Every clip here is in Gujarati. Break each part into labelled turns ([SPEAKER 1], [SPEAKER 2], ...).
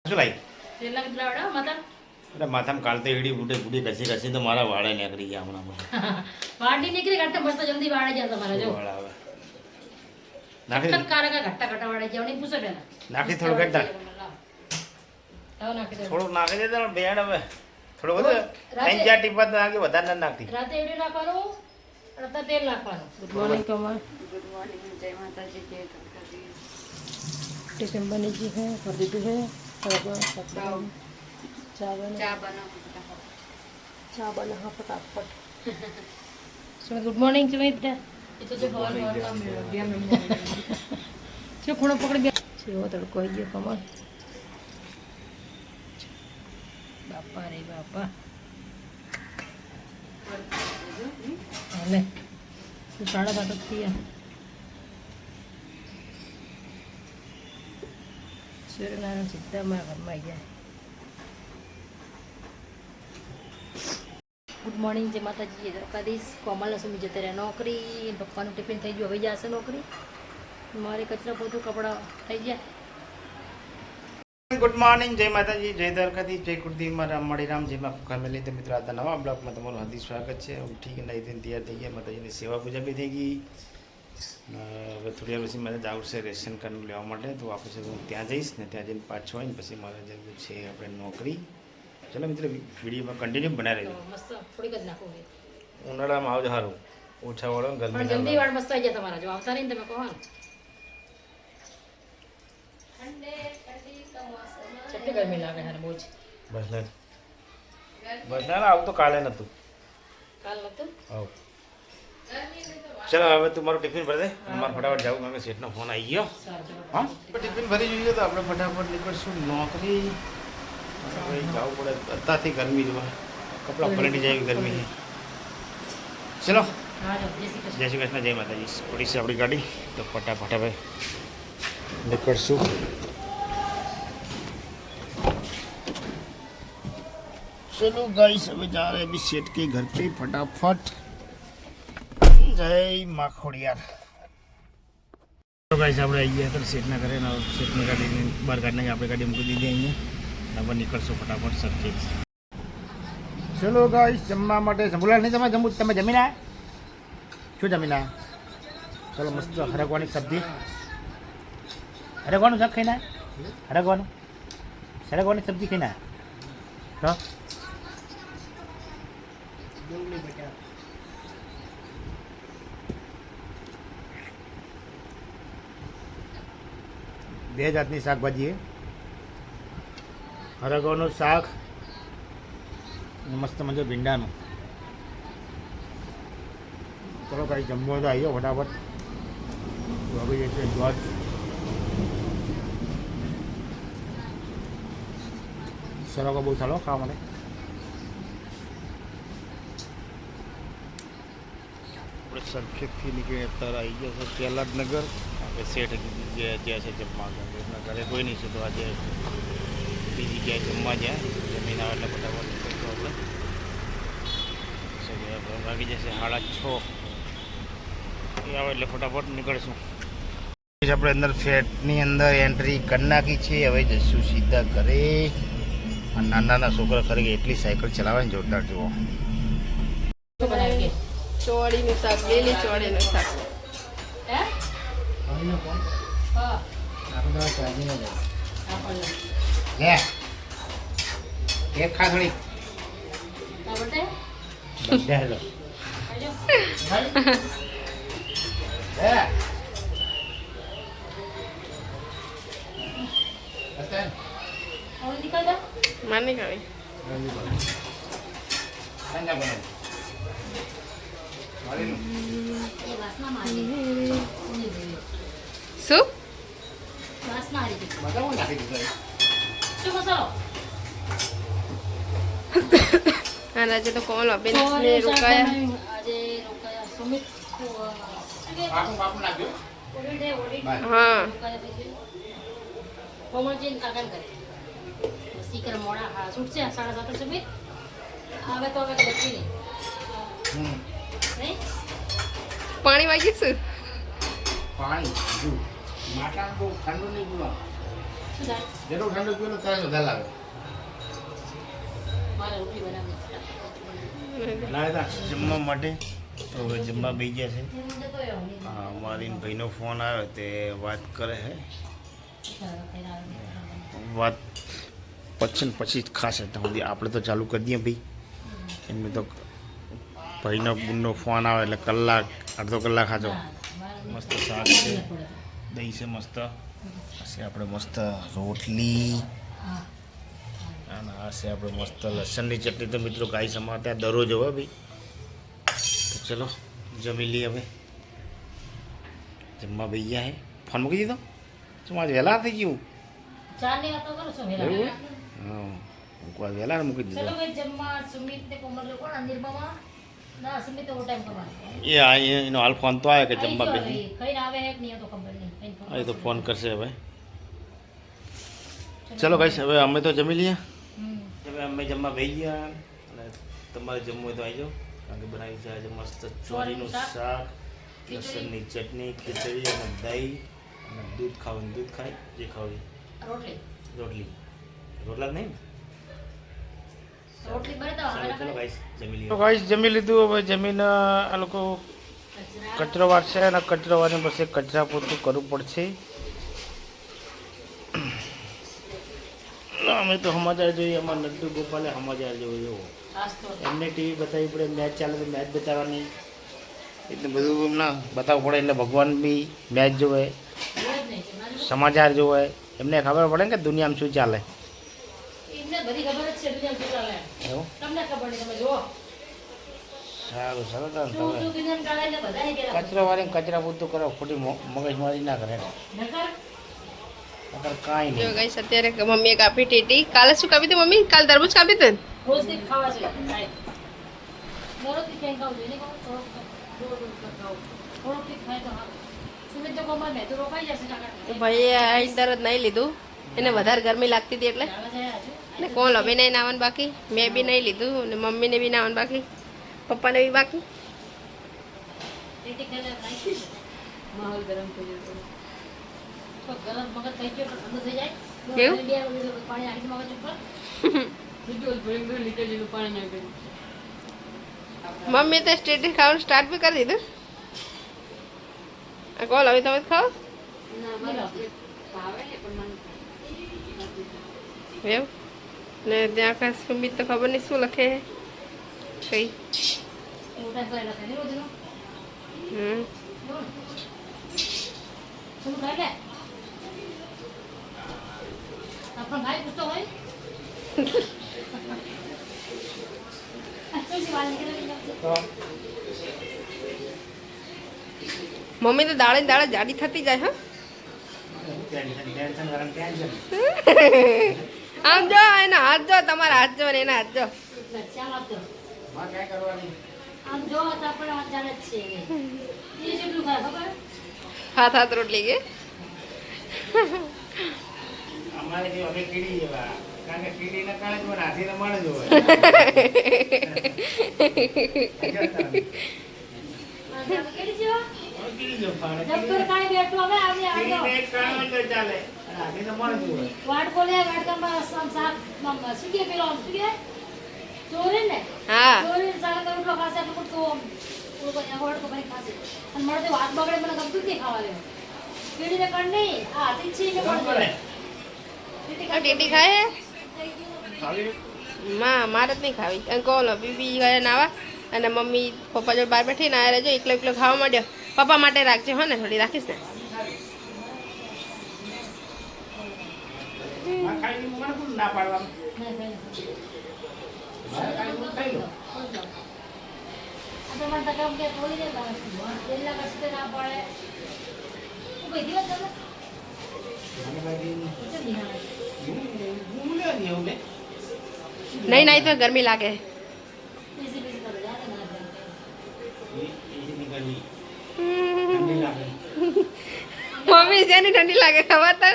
[SPEAKER 1] શું લાઈ
[SPEAKER 2] તેલા કેટલા વડા માતા
[SPEAKER 1] અરે માથામાં કાલ તો એડી બુડે બુડી ઘસી તો મારા વાળે નીકળી ગયા હમણાં
[SPEAKER 2] વાડી નીકળી ઘટ્ટા મસ્ત જલ્દી વાળે જાય તમારા જો
[SPEAKER 1] વાળ આવે નાખી
[SPEAKER 2] કારા કા ઘટ્ટા ઘટ્ટા વાળે જાય નહીં પૂછો પેલા
[SPEAKER 1] નાખી થોડું ઘટ્ટા
[SPEAKER 2] આવ નાખી દે
[SPEAKER 1] થોડું નાખી દે તો બેણ હવે થોડું બધું 3-4 ટીપા તો નાખી વધારે ના નાખતી
[SPEAKER 2] રાતે એડી નાખવાનું રાતે તેલ નાખવાનું ગુડ મોર્નિંગ કમર
[SPEAKER 3] गुड मॉर्निंग जय माता जी जय द्वारकाधीश।
[SPEAKER 2] टिफिन बनी जी है कर दीदी है
[SPEAKER 3] चाय बनाओ
[SPEAKER 2] फटाफट सुमित गुड मॉर्निंग सुमित ये तो जो हॉल हॉल का दिया में जो खूणो पकड़ गया छेવો તડકો આવી ગયો કમળ બાપા રે બાપા હાલે તો 7:30 થયા સૂર્યનારાયણ સીધા મારા ઘરમાં આવી જાય ગુડ મોર્નિંગ જય માતાજી જય દ્વારકાધીશ કોમલને સુમી જતા રહ્યા નોકરી પપ્પાનું ટિફિન થઈ ગયું હવે જશે નોકરી મારે કચરા પોતું કપડાં થઈ ગયા
[SPEAKER 1] ગુડ મોર્નિંગ જય માતાજી જય દ્વારકાધીશ જય કુળદેવી મારા મણીરામ જય માં ફેમિલી તો મિત્રો આજના નવા બ્લોગમાં તમારું હાર્દિક સ્વાગત છે ઉઠી નહીં થઈને તૈયાર થઈ ગયા માતાજીની સેવા પૂજા બી થઈ ગઈ હવે થોડી વાર પછી મારે જવું છે રેશન કાર્ડ લેવા માટે તો આપણે છે હું ત્યાં જઈશ ને ત્યાં જઈને પાછો આવીને પછી મારે જવું છે આપણે નોકરી ચલો મિત્રો વિડીયોમાં કન્ટિન્યુ બનાવી રહેજો
[SPEAKER 2] મસ્ત થોડીક જ નાખું
[SPEAKER 1] ઉનાળામાં આવજો સારું ઓછા વાળો
[SPEAKER 2] પણ
[SPEAKER 1] ગરમી
[SPEAKER 2] જલ્દી વાળ મસ્ત આવી જાય તમારા જો આવતા નહીં તમે કહો કેટલી ગરમી લાગે છે બહુ જ
[SPEAKER 1] બસ ના આવું તો કાલે નહોતું
[SPEAKER 2] કાલ નતું
[SPEAKER 1] આવ ચલો હવે તું મારું ટિફિન ભરી દે મારે ફટાફટ જાવું કારણ કે શેઠનો ફોન આવી ગયો હા ટિફિન ભરી જોઈએ તો આપણે ફટાફટ નીકળશું નોકરી ભાઈ જવું પડે અત્યારથી ગરમી જોવા કપડાં પલટી જાય એવી ગરમી છે ચલો
[SPEAKER 2] હા જો જય શ્રી કૃષ્ણ
[SPEAKER 1] જય શ્રી કૃષ્ણ જય માતાજી પડી છે આપણી ગાડી તો ફટાફટ હવે નીકળશું चलो गाइस अभी जा रहे हैं अभी सेठ के घर पे फटाफट जय माखोड़ियार तो गाइस આપણે આવી ગયા તો સેઠના ઘરે ને સેઠની ગાડી બહાર કાઢને આપણે ગાડી મૂકી દીધી અહીંયા હવે નીકળશું ફટાફટ સરખી ચલો ગાઈસ જમવા માટે સંભળાય નહીં તમે જમીન આવ્યા શું જમીન આવ્યા ચલો મસ્ત હરગવાની સબ્જી હરગવાનું શાક ખાઈને હરગવાનું સરગવાની સબ્જી ખાઈને તો બે જાતની શાકભાજી હરગવાનું શાક મસ્ત મજા ભીંડાનું ચલો કાંઈ જમવો તો આવી જાઓ ફટાફટ વાગી જશે દોઢ સરગો બહુ સારો ખાવા માટે આપણે સરખેજથી નીકળી અત્યારે આવી ગયા છે પ્રહલાદનગર આપણે શેઠ જ્યાં છે જમવા એમના ઘરે કોઈ નહીં છે તો આજે બીજી ક્યાંય જમવા જાય જમીન આવે એટલે ફટાફટ નીકળશું આપણે વાગી જશે 6:30 એ આવે એટલે ફટાફટ નીકળશું આપણે અંદર ફ્લેટની અંદર એન્ટ્રી કરી નાખી છે હવે જઈશું સીધા ઘરે નાના છોકરા ખરેખર એટલી સાયકલ ચલાવે ને જોરદાર જુઓ
[SPEAKER 3] ચોળીનું શાક લીલી ચોળીનું શાક
[SPEAKER 1] એક ખાખડી
[SPEAKER 3] માની ખાવી શું આજે તો કોણ બેન રોકાયા હા
[SPEAKER 2] सीकर मोड़ा हाँ सूट से 7:30 सुमित आवे तो आवे बच्ची नहीं
[SPEAKER 3] પાણી વાગી છે
[SPEAKER 1] પાણી માટા બહુ ઠંડુ નહીં પીવા
[SPEAKER 2] શું થાય?
[SPEAKER 1] જેટલું ઠંડુ પીવું ને ત્યારે વધારે લાગે.
[SPEAKER 2] મારે રોટલી બનાવવી.
[SPEAKER 1] બનાવ્યા હતા જમવા માટે તો હવે જમવા બેસી ગયા છે.
[SPEAKER 2] હું જતો રહ્યો.
[SPEAKER 1] હા મારી ભાઈનો ફોન આવ્યો તે વાત કરે છે. વાત પછી ને પછી જ ખાશે તો સુધી આપણે તો ચાલુ કરી દઈએ ભાઈ. એમને તો ભાઈનો બુનનો ફોન આવે એટલે કલાક અડધો કલાક ખાજો. મસ્ત શાક છે, દહીં છે મસ્ત, પછી આપણે મસ્ત રોટલી અને આ છે આપણે મસ્ત લસણની ચટણી. તો મિત્રો ગાય સમાર ત્યાં દરરોજ હોય ભાઈ. તો ચલો જમી લઈએ હવે. જમવા ભાઈ ગયા હે. ફોન મૂકી દીધો? શું આજે વહેલા થઈ ગયું?
[SPEAKER 2] ચારની વાતો કરો છો વેલા?
[SPEAKER 1] એવું? હા મૂકવા વહેલા મૂકી
[SPEAKER 2] ચલો
[SPEAKER 1] દીધો.
[SPEAKER 2] ભાઈ જમવા. સુમિત ને કોમલ લોકો નિર્મમા ના સુમિત તો ટાઈમ કરવાનો.
[SPEAKER 1] એ આ એનો હાલ ફોન તો આવ્યો કે જમવા
[SPEAKER 2] આવી
[SPEAKER 1] બેસી.
[SPEAKER 2] ગયો હવે. ખાઈને આવે હે કે નહીં એ તો ખબર નહીં. ખાઈને ફોન
[SPEAKER 1] હા એ તો ફોન કરશે હવે. ચલો ગાઈસ હવે અમે તો જમી લઈએ.
[SPEAKER 2] હમ.
[SPEAKER 1] હવે અમે જમવા બેસી ગયા અને તમારે જમવું હોય તો આવી જાઓ. કારણ કે બનાવી છે આજે મસ્ત ચોરીનું શાક, લસણની ચટણી, ખીચડી અને દહીં અને દૂધ ખાવું દૂધ ખાય જે ખાવી.
[SPEAKER 2] રોટલી
[SPEAKER 1] રોટલી રોટલા જ નહીં
[SPEAKER 2] રોટલી બનાવતા
[SPEAKER 1] ચાલો
[SPEAKER 2] હવે
[SPEAKER 1] ચલો ગાઈસ જમી લઈએ. તો ગાઈસ જમી લીધું. હવે જમીને આ લોકો કચરો વાળશે અને કચરો વાળીને પછી કચરા પોતું કરવું પડશે. અમે તો સમાચાર જોઈએ. અમારા નડ્ડુ ગોપાલે સમાચાર જોયો. એમને ટીવી બતાવવી પડે, મેચ ચાલે તો મેચ બતાવવાની, એટલે બધું એમને બતાવવું પડે. એટલે ભગવાન બી મેચ જોવે, સમાચાર જોવે, એમને ખબર પડે ને કે દુનિયામાં શું ચાલે.
[SPEAKER 2] એમને બધી ખબર જ છે દુનિયામાં શું ચાલે.
[SPEAKER 1] એવું
[SPEAKER 2] તમને ખબર નહીં, તમે જુઓ.
[SPEAKER 1] સારું સારું
[SPEAKER 2] શું
[SPEAKER 1] તમે
[SPEAKER 2] શું દુનિયામાં ચાલે એટલે બધાને કહેવાય.
[SPEAKER 1] કચરો વાળીને કચરા પૂરતું કરો, ખોટી મગજમારી ના કરે.
[SPEAKER 2] નકર
[SPEAKER 1] કાંઈ
[SPEAKER 3] જો
[SPEAKER 1] નહીં.
[SPEAKER 3] ગાઈસ અત્યારે મમ્મીએ કાપી ટેટી. કાલે શું કાપી હતી મમ્મી? કાલ તરબૂચ કાપી હતી ને?
[SPEAKER 2] રોજ કંઈક ખાવા જોઈએ. ખાય. દરરોજથી કંઈક ખાવું જોઈએ. નહીં ખાવું? રોજ ખાવું. થોડુંક કંઈક ખાય તો સારું. સુમિત તો કોમલ મેં તો રોકાઈ જશે કાકા.
[SPEAKER 3] ભાઈએ અહીં તરત નહીં લીધું. એને વધારે ગરમી લાગતી હતી એટલે.
[SPEAKER 2] ચાલે જાય હજુ.
[SPEAKER 3] ને કોણ લભી નહીં નાવાનું બાકી, મેં બી નહીં લીધું ને મમ્મીને બી નાવાનું બાકી, પપ્પાને બી બાકી.
[SPEAKER 2] ટેટી ખાઈને નાખી દે. માહોલ ગરમ થઈ ગયો તો. તો ગરમ મગજ થઈ ગયો તો ઠંડુ થઈ જાય.
[SPEAKER 3] કેવું?
[SPEAKER 2] બે લીટર પાણી નાખી દે મગજ ઉપર. લીટર જેટલું પાણી નાખી દે.
[SPEAKER 3] મમ્મી તો સ્ટેટી ખાવાનું સ્ટાર્ટ બી કરી દીધું. આ કોણ હવે તમે ખાઓ એમ? ને ત્યાં કાંઈ સુમિત તો ખબર નહીં શું લખે છે કઈ.
[SPEAKER 2] મોટા કરે લખે ને રોજનો.
[SPEAKER 3] હમ
[SPEAKER 2] શું ખાય લે? આપણો ભાઈ પૂછતો હોય. શું વાત નીકળે?
[SPEAKER 3] મમ્મી તો દાડે ને દાડે જાડી થતી જાય હા.
[SPEAKER 1] ટેન્શન વાળાને ટેન્શન.
[SPEAKER 3] આમ જો એના હાથ જો, તમારા હાથ જો ને એના હાથ જો.
[SPEAKER 2] ચાલ આપતો.
[SPEAKER 1] માં કાંઈ કરવાની.
[SPEAKER 2] આમ જો તો આપણે વાત જાણે જ છે. એ જેટલું ખાય ખબર?
[SPEAKER 3] હાથ હાથ રોટલી કે
[SPEAKER 1] અમારે જે અમે કીડી જેવા, કારણ કે કીડીને કારણે જ મને હાથીને મળે જ હોય.
[SPEAKER 2] કેડી જેવા?
[SPEAKER 1] કીડી જેવું ફાડે.
[SPEAKER 2] જબ્બર કાંઈ બેઠું હવે આવી
[SPEAKER 1] કીડીને
[SPEAKER 2] આવ્યો.
[SPEAKER 1] એક કારણે જ ચાલે અને હાથીને મળે જ હોય.
[SPEAKER 2] વાટકો લે વાટકામાં આમ શાક આમ શું કે પેલો આમ શું કે ચોરી ને
[SPEAKER 3] હા
[SPEAKER 2] ચોરી શાક રોટલો ખાશે એટલે તો વાટકો ભરી ખાશે. અને મને તો વાત બગડે મને ગમતું જ નહીં ખાવા લેવું. કેડીને કણ નહીં આ હાથી છે એટલે
[SPEAKER 1] કોણ
[SPEAKER 2] મળે.
[SPEAKER 1] કરે?
[SPEAKER 3] આ ટેટી ખાય હે?
[SPEAKER 1] ખાવી?
[SPEAKER 3] મારે જ નહીં ખાવી. અને કોણ બીબી ગયા નાવા અને મમ્મી પપ્પા જોડે બહાર બેઠી ને આ રહેજો એકલો એકલો ખાવા માંડ્યો. પપ્પા માટે રાખજે હો ને, થોડી રાખીશ ને.
[SPEAKER 1] માં ખાઈ લીધું, મને કોણ ના પાડવાનું?
[SPEAKER 2] નહીં, નહીં.
[SPEAKER 1] મારે ખાઈ લીધું, ખાઈ લો.
[SPEAKER 2] આ તો મને તો કેમ કે થોડી દે તેલના કશું તો ના પડે. હું કઈ દિવસ તમે
[SPEAKER 1] મને લાગી
[SPEAKER 2] કેમ નહીં આવે?
[SPEAKER 1] હું લે નહીં એવું લે.
[SPEAKER 3] નહીં નહીં તો ગરમી લાગે.
[SPEAKER 2] બીજી બીજી કરે જાય ને ના જાય.
[SPEAKER 1] એની ગરમી ઠંડી લાગે.
[SPEAKER 3] મમ્મી જેની ઠંડી લાગે ખબર તને?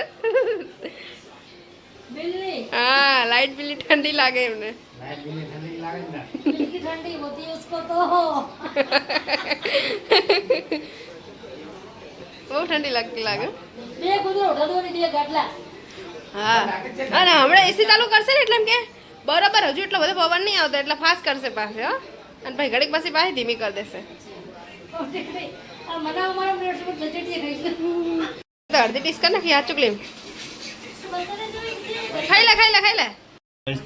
[SPEAKER 2] बिल्ली
[SPEAKER 3] હા લાઈટ બિલી ઠંડી લાગે એમને.
[SPEAKER 1] લાઈટ બિલની ઠંડી લાગે જ ના.
[SPEAKER 2] बिल्ली की ठंडी होती है उसको तो
[SPEAKER 3] બહુ ઠંડી લાગતી લાગે.
[SPEAKER 2] બે કુદરો ઉઠા દો ને બે ગાટલા
[SPEAKER 3] હા અને હમણાં એસી ચાલુ કરશે ને એટલે એમ કે બરાબર હજુ એટલો બધો પવન નહીં આવતો એટલે ફાસ્ટ કરશે પાસે હો અને પછી ઘડીક પછી પાછી ધીમી કરી દેશે અડધી ડીશ કર નાખી આ ચુકલી ખાઈ લે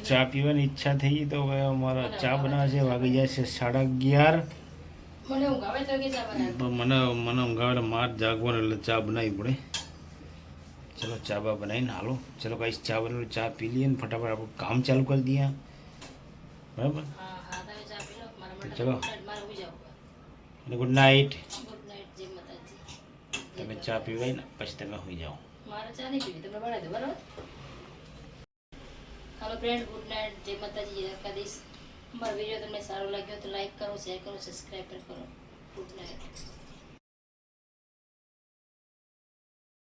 [SPEAKER 1] ચા પીવાની ઈચ્છા થઈ ગઈ તો હવે અમારા ચા બનાવે છે વાગી જાય છે 11:30
[SPEAKER 2] મને ઊંઘ આવે તો કે ચા બનાવ.
[SPEAKER 1] તો મને ઊંઘાવે માર જાગવાનું એટલે ચા બનાવવી પડે ચલો ચા બા બનાવીને હાલો ચલો ગાઈસ ચા બનાવી ચા પી લઈએ ને ફટાફટ આપણું કામ ચાલુ કરી દઈએ બરાબર
[SPEAKER 2] હા હા તમે ચા પી લો મારા માટે
[SPEAKER 1] ચલો.
[SPEAKER 2] મારે ઉઈ જાવ.
[SPEAKER 1] અને ગુડ નાઇટ
[SPEAKER 2] ગુડ નાઇટ જય માતાજી.
[SPEAKER 1] તમે ચા પીવાય ને પછી તમે હોઈ જાઓ
[SPEAKER 2] મારે ચા નહીં પીવી તમે બનાવી દો બરાબર. હાલો ફ્રેન્ડ ગુડ નાઇટ જય માતાજી જય દ્વારકાધીશ. અમારો વિડીયો તમને સારો લાગ્યો તો લાઈક કરો શેર કરો સબસ્ક્રાઈબ કરો ગુડ નાઇટ.